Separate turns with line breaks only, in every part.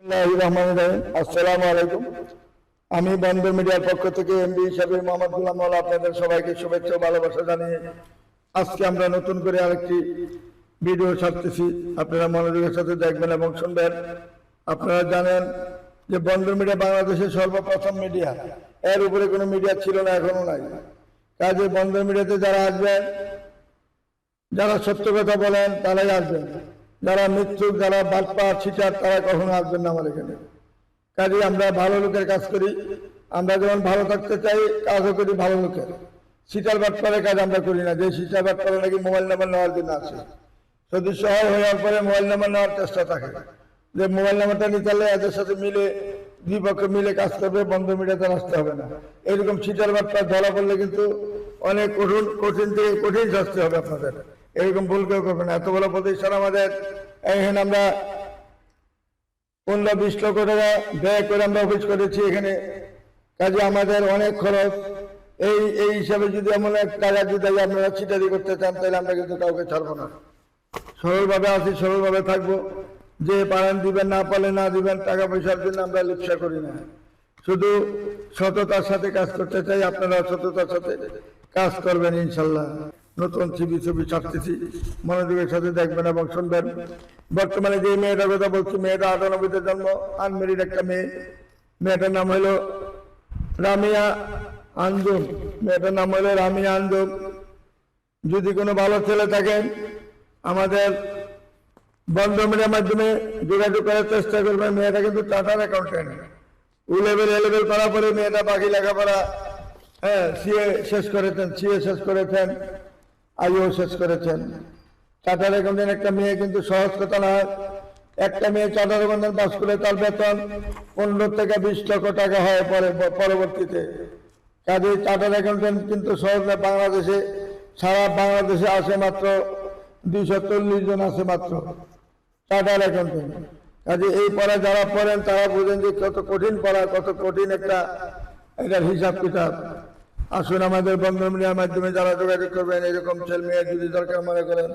আসসালামু আলাইকুম। আমি বন্দর মিডিয়ার পক্ষ থেকে এমডি হিসাবে মোহাম্মদ গোলাম মাওলা আপনাদের সবাইকে শুভেচ্ছা ও ভালোবাসা জানিয়ে আজকে আমরা নতুন করে আরেকটি ভিডিও ছাড়তেছি। আপনারা মনোযোগের সাথে দেখবেন এবং শুনবেন। আপনারা জানেন যে বন্দর মিডিয়া বাংলাদেশের সর্বপ্রথম মিডিয়া, এর উপরে কোনো মিডিয়া ছিল না, এখনো নাই। কাজে বন্দর মিডিয়াতে যারা আসবেন, যারা সত্য কথা বলেন তারাই আসবেন, যারা মিথ্যুক, যারা বাটপার ছিটার তারা কখনো আসবেন না আমার এখানে। কাজে আমরা ভালো লোকের কাজ করি। আমরা যেমন ভালো থাকতে চাই, কাজও করি ভালো লোকের। ছিটার বাটপারের কাজ আমরা করি না। যে ছিটার বাটপারে নাকি মোবাইল নাম্বার নেওয়ার জন্য আসে, সদস্য হওয়ার পরে মোবাইল নাম্বার নেওয়ার চেষ্টা থাকে, যে মোবাইল নাম্বারটা নিতে হলে এদের সাথে মিলে দুই পক্ষ মিলে কাজ করবে, বন্দর মিডিয়াতে আসতে হবে না। এরকম ছিটার বাটপার ধরা পড়লে কিন্তু অনেক কঠিন থেকে কঠিন শাস্তি হবে আপনাদের। এরকম ভুল কেউ করবে না। এত বড় প্রতিষ্ঠান আমাদের, এখানে আমরা 15-20 লক্ষ টাকা ব্যয় করে আমরা অফিস করেছি এখানে। কাজে আমাদের অনেক খরচ। এই হিসাবে যদি এমন এক টাকা যদি আপনারা ছিটারি করতে চান, তাহলে আমরা কিন্তু কাউকে ছাড়বো না। সরলভাবে আছি, সরলভাবে থাকবো। যে পারেন দিবেন, না পারলে না দিবেন। টাকা পয়সার জন্য আমরা লিপ্সা করি না, শুধু সততার সাথে কাজ করতে চাই। আপনারা সততার সাথে কাজ করবেন ইনশাল্লাহ। নতুন ছবি ছাড়তেছি, মনোযোগের সাথে দেখবেন এবং শুনবেন। বর্তমানে যে মেয়েটার কথা বলছি, মেয়েটা 98-তে জন্ম, আনমেরিড একটা মেয়ে। মেয়েটার নাম হলো রামিয়া আঞ্জুম। মেয়েটার নাম হলো রামিয়া আঞ্জুম। যদি কোনো ভালো ছেলে থাকেন, আমাদের বন্দর মিডিয়ার মাধ্যমে যোগাযোগ করার চেষ্টা করবেন। মেয়েটা কিন্তু চার্টার্ড অ্যাকাউন্টেন্ট। ও লেভেল করার পরে মেয়েটা বাকি লেখাপড়া সিএ শেষ করেছেন, আইও শেষ করেছেন। চার্টার্ড অ্যাকাউন্টেন্ট একটা মেয়ে কিন্তু সহজ কথা না। একটা মেয়ে চার্টার্ড অ্যাকাউন্টেন্ট পাস করে তার বেতন 15 থেকে 20 লক্ষ টাকা হয় পরবর্তীতে। কাজে চার্টার্ড অ্যাকাউন্টেন্ট কিন্তু সহজ না। বাংলাদেশে, সারা বাংলাদেশে আছে মাত্র 240 জন আছে মাত্র চার্টার্ড অ্যাকাউন্টেন্ট। কাজে এই পড়া যারা পড়েন তারা বুঝেন যে কত কঠিন পড়া, কত কঠিন এটার হিসাব কিতাব। আসুন আমাদের বন্দর মিডিয়ার মাধ্যমে যারা যোগাযোগ করবেন, এরকম ছেলে মেয়ে যদি দরকার মনে করেন,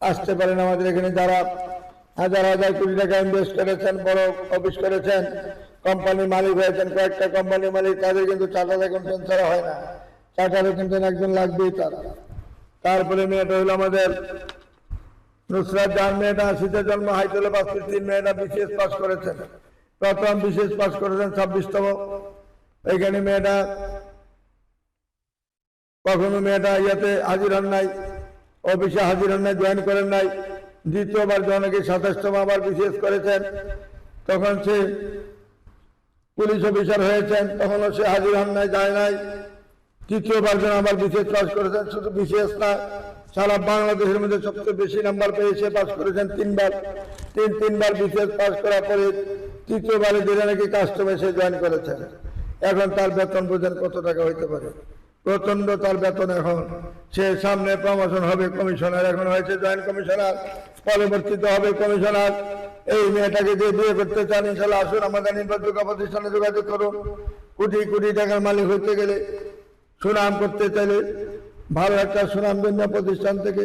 আসতে পারেন আমাদের এখানে। যারা হাজার হাজার কোটি টাকা ইনভেস্ট করেছেন, বড় অফিস করেছেন, কোম্পানির মালিক হয়েছেন, কয়েকটা কোম্পানির মালিক, তাদের কিন্তু চার্টার্ড অ্যাকাউন্টেন্ট ছাড়া হয় না। চার্টার্ড অ্যাকাউন্টেন্ট একজন লাগবেই তার। তারপরে মেয়েটা হলো আমাদের নুসরাত জাহান। মেয়েটা 80-তে জন্ম, হাইট হলো 5 ফিট 3। মেয়েটা বিসিএস পাস করেছেন, প্রথম বিসিএস পাস করেছেন 26তম। এখানে মেয়েটা কখনো ইয়েতে হাজির হন নাই, অফিসে হাজির হন নাই, জয়েন করেন নাই। দ্বিতীয়বার যখন 27তম আবার বিসিএস করেছেন, তখন সে পুলিশ অফিসার হয়েছেন, তখনও সে হাজির হন নাই, যায় নাই। তৃতীয়বার যখন আবার বিসিএস পাস করেছেন, শুধু বিসিএস না, সারা বাংলাদেশের মধ্যে সবচেয়ে বেশি নাম্বার পেয়ে সে পাস করেছেন 3বার। তিনবার বিসিএস পাস করার পরে তৃতীয়বারে দিলে নাকি কাস্টমে সে জয়েন করেছেন। এখন তার বেতন বোঝেন কত টাকা হইতে পারে। প্রচন্ড তার বেতন। এখন সে সামনে প্রমোশন হবে কমিশনার, এখন হয়েছে জয়েন্ট কমিশনার, পরবর্তীতে হবে কমিশনার। এই মেয়েটাকে যে বিয়ে করতে চান, ইনশাল্লাহ আসুন আমাদের নির্ভরযোগ্য প্রতিষ্ঠানে যোগাযোগ করুন। কোটি কোটি টাকার মালিক হইতে গেলে, সুনাম করতে চাইলে, ভালো একটা সুনামধন্য প্রতিষ্ঠান থেকে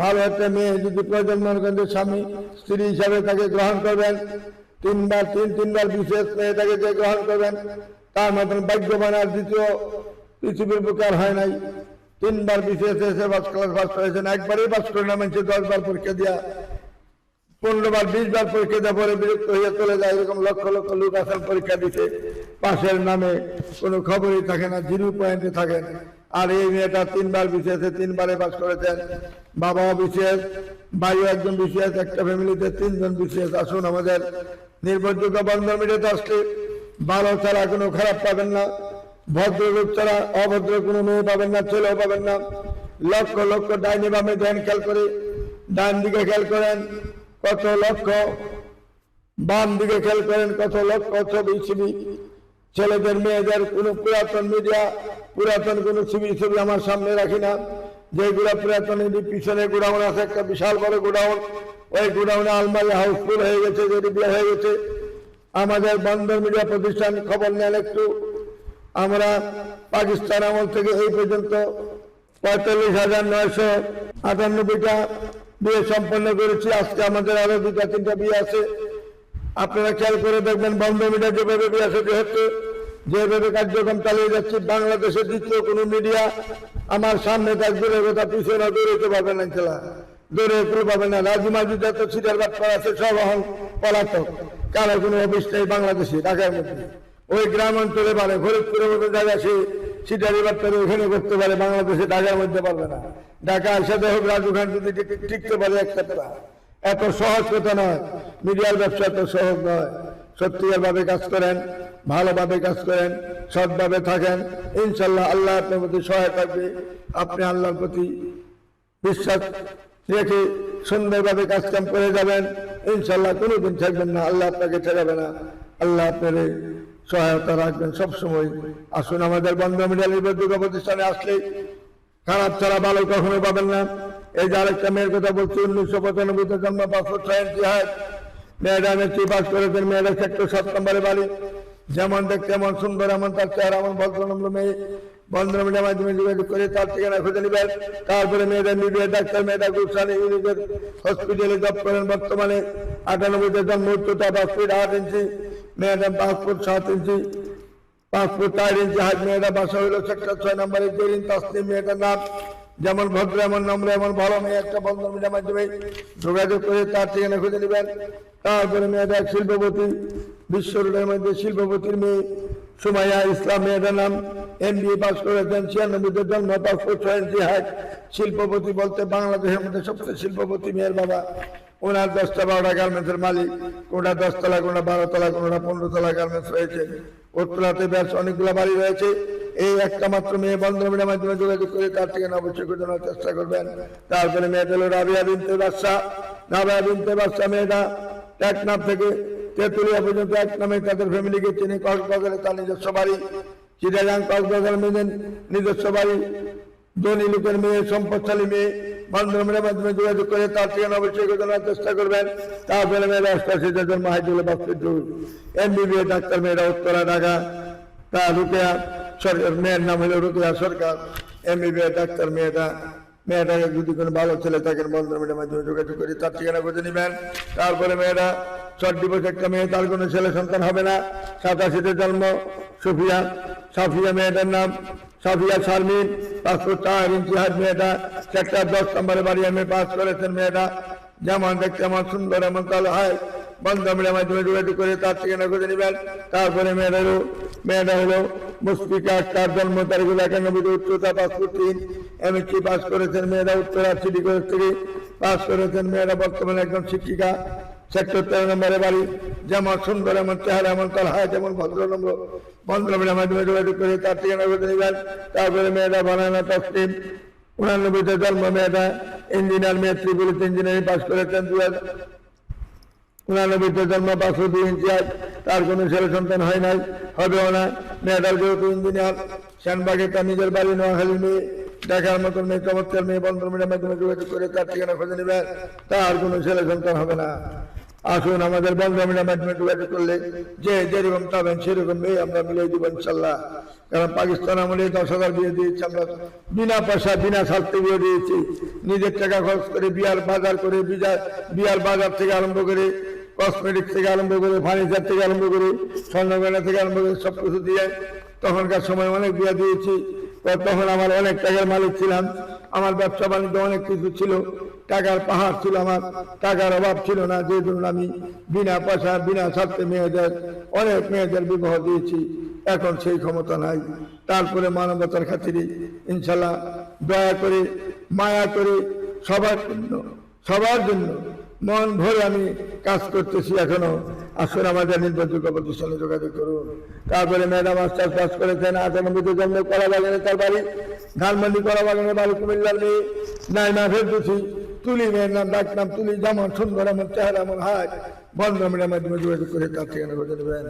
ভালো একটা মেয়ে যদি প্রয়োজন মনে করেন, স্বামী স্ত্রী হিসাবে তাকে গ্রহণ করবেন। তিনবার বিশেষ মেয়েটাকে যে গ্রহণ করবেন, তার মতন ভাগ্যবান আর দ্বিতীয় পৃথিবীর বুকে আর হয় নাই। 3বার বিশেষ এসে ফার্স্ট ক্লাস পাস করেছেন। একবারই পাস করে না, মানুষের 10 বার পরীক্ষা দিয়া, 15 বার 20 বার পরীক্ষা দেওয়ার পরে বিরক্ত হয়ে চলে যায়। এরকম লক্ষ লক্ষ লোক আসেন পরীক্ষা দিতে, পাশের নামে কোনো খবরই থাকে না, 0 পয়েন্টে থাকেন। আর এই মেয়েটা 3বার বিসিএস, 3বারে পাস করেছেন। বাবাও বিসিএস, ভাইও একজন বিসিএস, একটা ফ্যামিলিতে 3 জন বিসিএস। আসুন আমাদের নির্ভরযোগ্য বন্দর মিডিয়াতে আসলে ভালো ছাড়া কোনো খারাপ পাবেন না, ভদ্রলোক ছাড়া অভদ্র কোনো মেয়ে পাবেন না, ছেলেও পাবেন না। লক্ষ লক্ষ ডাইনি বামে দেন, খেয়াল করে ডান দিকে খেয়াল করেন কত লক্ষ, বাম দিকে খেয়াল করেন কত লক্ষ ছবি। ছেলেদের মেয়েদের কোনো পুরাতন মিডিয়া, পুরাতন কোনো ছবি আমার সামনে রাখি না। যেগুলা পুরাতন পিছনে গোডাউন আছে, একটা বিশাল বড় গোডাউন, ওই গোডাউনে আলমারি হাউসফুল হয়ে গেছে, যদি বিয়ে হয়ে গেছে। আমাদের বন্দর মিডিয়া প্রতিষ্ঠান খবর নেন একটু। আমরা পাকিস্তান আমল থেকে এই পর্যন্ত 45,998টা বিয়ে সম্পন্ন করেছি। আজকে আমাদের আরো 2-3টা বিয়ে আছে। আপনারা খেয়াল করে দেখবেন বন্ধ মিডিয়া যেভাবে বিয়াসতি হচ্ছে, যেভাবে কার্যক্রম চালিয়ে যাচ্ছে, বাংলাদেশের দ্বিতীয় কোনো মিডিয়া আমার সামনে থাকবে কথা পিছনে দৌড়াতে পারবে না, খেলা দৌড়ে পুরো পাবে না। রাজি মাজি যত সিটার বাচ্চা আছে সব এখন পলাতক, কারো কোনো অফিস নেই বাংলাদেশে, ঢাকার মধ্যে। ওই গ্রাম অঞ্চলে পারে, ফরিদপুরের মতো জায়গা সে সিটারি বাচ্চারা ওখানে করতে পারে, বাংলাদেশে ঢাকার মধ্যে পারবে না। ঢাকা সাথে হোক রাজু খান যদি টিকতে পারে একটা, এত সহজ কথা নয়। মিডিয়ার ব্যবসা এত সহজ নয়। সত্যিকার ভাবে কাজ করেন, ভালোভাবে কাজ করেন, সৎভাবে থাকেন, ইনশাল্লাহ আল্লাহ আপনার প্রতি সহায় থাকবে। আপনি আল্লাহর প্রতি বিশ্বাস রেখে সুন্দরভাবে কাজ কাম করে যাবেন, ইনশাল্লাহ কোনোদিন থাকবেন না, আল্লাহ আপনাকে ঠেকাবে না, আল্লাহ আপনার সহায়তা রাখবেন সবসময়। আসুন আমাদের বন্ধ মিডিয়া নির্ভরযোগ্য প্রতিষ্ঠানে আসলে খারাপ ছাড়া ভালো কখনো পাবেন না। এই যে আরেকটা মেয়ের কথা বলছি, 1995 জন্ম, 506 ইঞ্চি হাইট, মেয়েরা মেট্রিক পাস করেছেন। মেয়েরা সেক্টর 7 নম্বরে বাড়ি, যেমন দেখতে এমন সুন্দর, এমন তার চেহারা, এমন ভদ্রনম্র মেয়ে। বন্ধ মিডিয়ার মাধ্যমে যোগাযোগ করে তার ঠিকানা খুঁজে নেবেন। তারপরে মেয়েদের মিডিয়া ডাক্তার, মেয়েরা গুলশানে ইউনিটের হসপিটালে জব করেন। বর্তমানে 98 জন্ম, উচ্চতা 5 ফিট 8 ইঞ্চি, মেয়েরা 5 ফুট 7 ইঞ্চি, 5 ফুট 4 ইঞ্চি হাইট। মেয়েরা বাসা হইল সেক্টর 6 নম্বরে জেরিন তাসলিম। মেয়েটার নাম যেমন ভদ্র, এমন নম্র, এমন ভালো মেয়ে। একটা বন্ধ মিডিয়ার মাধ্যমে যোগাযোগ করে তার ঠিকানা খুঁজে নেবেন। তারপরে মেয়েটা শিল্পপতি, বিশ্ব রোডের মধ্যে শিল্পপতির মেয়ে সুমাইয়া ইসলাম। মেয়েটার নাম MBA পাস করেছেন, 96 জন্ম, 5 ফুট 6 ইঞ্চি হাইট। শিল্পপতি বলতে বাংলাদেশের মধ্যে সবচেয়ে শিল্পপতি মেয়ের বাবা। ওনার 10টা 12টা গার্মেন্টসের মালিক, কোনটা 10 তলা, কোনটা 12 তলা, কোনটা 15 তলা গার্মেন্টস রয়েছে। উত্তরাতে বেশ অনেকগুলো বাড়ি রয়েছে। এই একটা মাত্র মেয়ে। বন্ধ মিডিয়ার মাধ্যমে যোগাযোগ করে তার ঠিকানা অবশ্যই খোঁজানোর চেষ্টা করবেন। তারপরে মেয়েটা হলো রাবিয়া বিনতে বাদশা। রাবিয়া বিনতে বাদশা মেয়েটা টেকনাফ থেকে তেঁতুলিয়া পর্যন্ত এক নামে তাদের ফ্যামিলিকে চিনি। কক্সবাজারে তার নিজস্ব বাড়ি, চিটাগাং কক্সবাজার মেয়ে নিজস্ব বাড়ি। ধনী লোকের মেয়ে, সম্পদশালী মেয়ে। বন্ধ মিডিয়ার মাধ্যমে যোগাযোগ করে তার ঠিকানা অবশ্যই খোঁজানোর চেষ্টা করবেন। তারপরে মেয়েরা 88 জন্ম, হাইট হলো 5 ফিট 2, MBBS ডাক্তার। মেয়েরা উত্তরা ঢাকা। তার রুকেয়া সরকার, মেয়ের নাম হলো রুকেয়া সরকার, MBBS ডাক্তার। মেয়েটাকে যদি কোনো ভালো ছেলে থাকেন বন্ধ মিডিয়ার মাধ্যমে যোগাযোগ করে তার ঠিকানা খুঁজে নেবেন। তারপরে মেয়েরা 4 ডিভোর্স একটা মেয়ে, তার কোনো ছেলে সন্তান হবে না। 87 জন্ম, সাফিয়া মেয়েটার নাম সাফিয়া শারমিন, 5 ফুট 4 ইঞ্চি হাইট। মেয়েটা সেক্টর 10 নম্বরে বাড়ি, MA পাস করেছেন। মেয়েটা যেমন দেখতে এমন সুন্দর, এমন কালো হয়। বন্ধ মিডিয়ার মাধ্যমে যোগাযোগ করে তার ঠিকানা খুঁজে নেবেন। তারপরে মেয়েটা হলো মুশফিকা আক্তার, জন্ম তারিখ 91, উচ্চতা 5 ফুট 3, MSc পাস করেছেন। মেয়েরা উত্তরা সিটি কলেজ থেকে পাস করেছেন। মেয়েরা বর্তমানে একজন শিক্ষিকা, সেক্টর 13 নম্বরে বাড়ি। যেমন সুন্দর, এমন চেহারা, এমন কালো হয়, যেমন ভদ্রনম্র। বন্ধ মিডিয়ার মাধ্যমে যোগাযোগ করে তার ঠিকানা খুঁজে নেবেন। তারপরে মেয়েরা বানানা তসলিম, 89 জন্ম। মেয়েটা ইঞ্জিনিয়ার, মেয়ে ত্রিপুলিত ইঞ্জিনিয়ারিং পাস করেছেন। 89 জন্ম, 5 ফুট 2 ইঞ্চি হাইট। তার কোনো ছেলে সন্তান হয় নাই, হবেও না। মেয়েটার যেহেতু ইঞ্জিনিয়ার, শ্যানবাগে তার নিজের বাড়ি। নোয়াখালী মেয়ে, দেখার মতন মেয়ে, চমৎকার মেয়ে। বন্ধ মিডিয়ার মাধ্যমে যোগাযোগ করে তার ঠিকানা খুঁজে নেবেন। তার কোনো ছেলে সন্তান হবে না। আসুন আমাদের বন্ধ মিডিয়ার মাধ্যমে যোগাযোগ করলে যে যেরকম চাবেন সেরকম মেয়ে আমরা মিলিয়ে দিব ইনশাল্লাহ। কারণ পাকিস্তান আমলে 10,000 বিয়ে দিয়েছি আমরা, বিনা পয়সা, বিনা স্বার্থে বিয়ে দিয়েছি। নিজের টাকা খরচ করে, বিয়ার বাজার করে, বিয়ার বাজার থেকে আরম্ভ করে, কসমেটিক থেকে আরম্ভ করে, ফার্নিচার থেকে আরম্ভ করে, স্বর্ণগয়না থেকে আরম্ভ করে সবকিছু দিয়ে তখনকার সময় অনেক বিয়ে দিয়েছি। তখন আমার অনেক টাকার মালিক ছিলাম, আমার ব্যবসা বাণিজ্য অনেক কিছু ছিল, টাকার পাহাড় ছিল, আমার টাকার অভাব ছিল না। যে জন্য আমি বিনা পয়সা, বিনা স্বার্থে অনেক মেয়েদের বিবাহ দিয়েছি। এখন সেই ক্ষমতা নাই। তারপরে মানবতার খাতিরে ইনশাল্লাহ দয়া করে, মায়া করে, সবার জন্য মন ভরে আমি কাজ করতেছি এখনো। আসুন আমাদের নির্ভরযোগ্য প্রতিষ্ঠানে যোগাযোগ করুন। তারপরে ম্যাডাম মাস্টার্স পাস করেছেন। 98 জন্ম, কলা বাগানে তার বাড়ি। ধানমন্ডি কলা বাগানে বাড়ি। কুমিল্লার মেয়ে নাইমা ফেরদৌসী, তুলি মেয়ের নাম, ডাক নাম তুলি। যেমন সুন্দর, এমন চেহারা, এমন হাত। বন্ধ মিডিয়ার মাধ্যমে যোগাযোগ করে তার ঠিকানা খুঁজে নেবেন।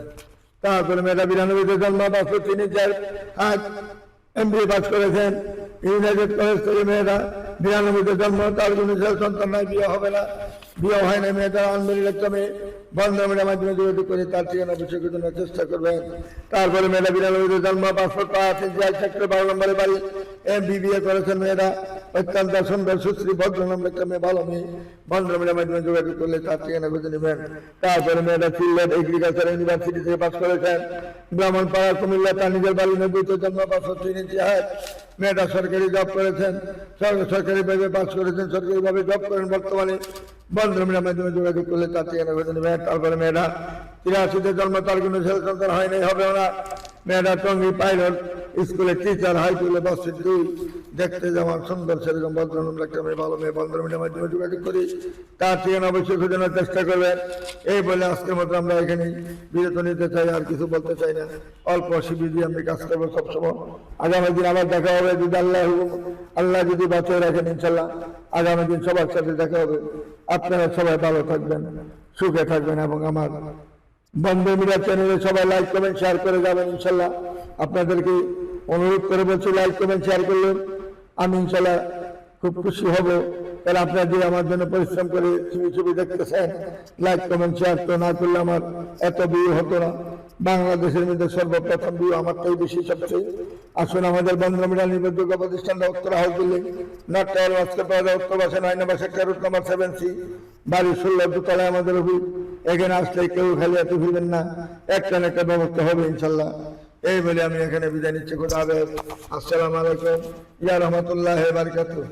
তারপরে মেয়েটা 92 জন্ম, 5 ফুট 3 ইঞ্চি হাত, MBA পাস করেছেন ইউনাইটেড কলেজ থেকে। মেয়েটা 92 জন্ম, তার কোনো ছেলে সন্তান নাই, বিয়ে হবে না, বিয়ে হয় না। মেয়েটা আনমেরিড একটা মেয়ে। বন্ধ মিডিয়ার মাধ্যমে যোগাযোগ করে তার ঠিকানা অবশ্যই খোঁজানোর চেষ্টা করবেন। তারপরে মেয়েটা 92 জন্ম, 5 ফুট 5 ইঞ্চি হাইট, সেক্টর 12 নম্বরে বাড়ি। MBBA করেছেন। মেয়েটা অত্যন্ত সুন্দর সুশ্রী ভদ্রনাম একটা মেয়ে, ভালো মেয়ে, বন্ধুমিলের মাধ্যমে যোগাযোগ করলে তার ঠিকানা খুঁজে নেবেন। তারপরে মেয়েটা সিলেট এগ্রিকালচার ইউনিভার্সিটি থেকে পাস করেছেন। ব্রাহ্মণপাড়া কুমিল্লা, তার নিজের বাড়ি নদীতে জন্ম, 5 ইঞ্চি হাইট। মেয়েটা সরকারি জব করেছেন, সরকারি ভাবে পাস করেছেন, সরকারি ভাবে জব করেন বর্তমানে। বন্ধুমিলের মাধ্যমে যোগাযোগ করলে তার ঠিকানা খুঁজে নেবেন। তারপরে মেয়েটা 83-তে জন্ম, তার কোনো ছেলে সন্তান হয় নাই, হবে না। মেয়েটা টঙ্গী পাইলট স্কুলের টিচার, হাই স্কুলে বছর 2, দেখতে যেমন সুন্দর সেরকম ভদ্রনাম একটা মেয়ে, ভালো মেয়ে। বন্ধুমিলের মাধ্যমে যোগাযোগ করি, তার ঠিকানা অবশ্যই খোঁজানোর চেষ্টা করবেন। এই বলে আজকের মতো আমরা এখানে বিরত নিতে চাই, আর কিছু বলতে চাই না। অল্প শিবির দিয়ে আমি কাজ করবো সবসময়। আগামী দিন আবার দেখা হবে যদি আল্লাহ যদি বাঁচিয়ে রাখেন, ইনশাল্লাহ আগামী দিন সবার সাথে দেখা হবে। আপনারা সবাই ভালো থাকবেন, সুখে থাকবেন, এবং আমার বন্ধুমিলা চ্যানেলে সবাই লাইক কমেন্ট শেয়ার করে যাবেন। ইনশাল্লাহ আপনাদেরকে অনুরোধ করে বলছি, লাইক কমেন্ট শেয়ার করলে আমি ইনশাল্লাহ খুব খুশি হব। তাহলে আপনারা যে আমার জন্য পরিশ্রম করে ছবি দেখতেছেন, লাইক কমেন্ট শেয়ার তো না করলে আমার এত ভিউ হতো না। বাংলাদেশের মধ্যে সর্বপ্রথম ভিউ আমারটাই বেশি সবচেয়ে। আসুন আমাদের বন্ধুমিলা নির্ভরযোগ্য প্রতিষ্ঠানটা উত্তর হাউস বিল্ডিং, নটটাওয়ার আজকে পাওয়া উত্তর বাসা 9 নম্বর সেক্টর, রুট নম্বর 7C, বাড়ি 16 দোতলায় আমাদের অফিস। এখানে আসলে কেউ খালি এত ফিরবেন না, একটা না একটা ব্যবস্থা হবে ইনশাল্লাহ। এই বলে আমি এখানে বিদায় নিচ্ছি। খোদা হাফেজ। আসসালামু আলাইকুম ইয়া রাহমাতুল্লাহি ওয়া বারাকাতুহু।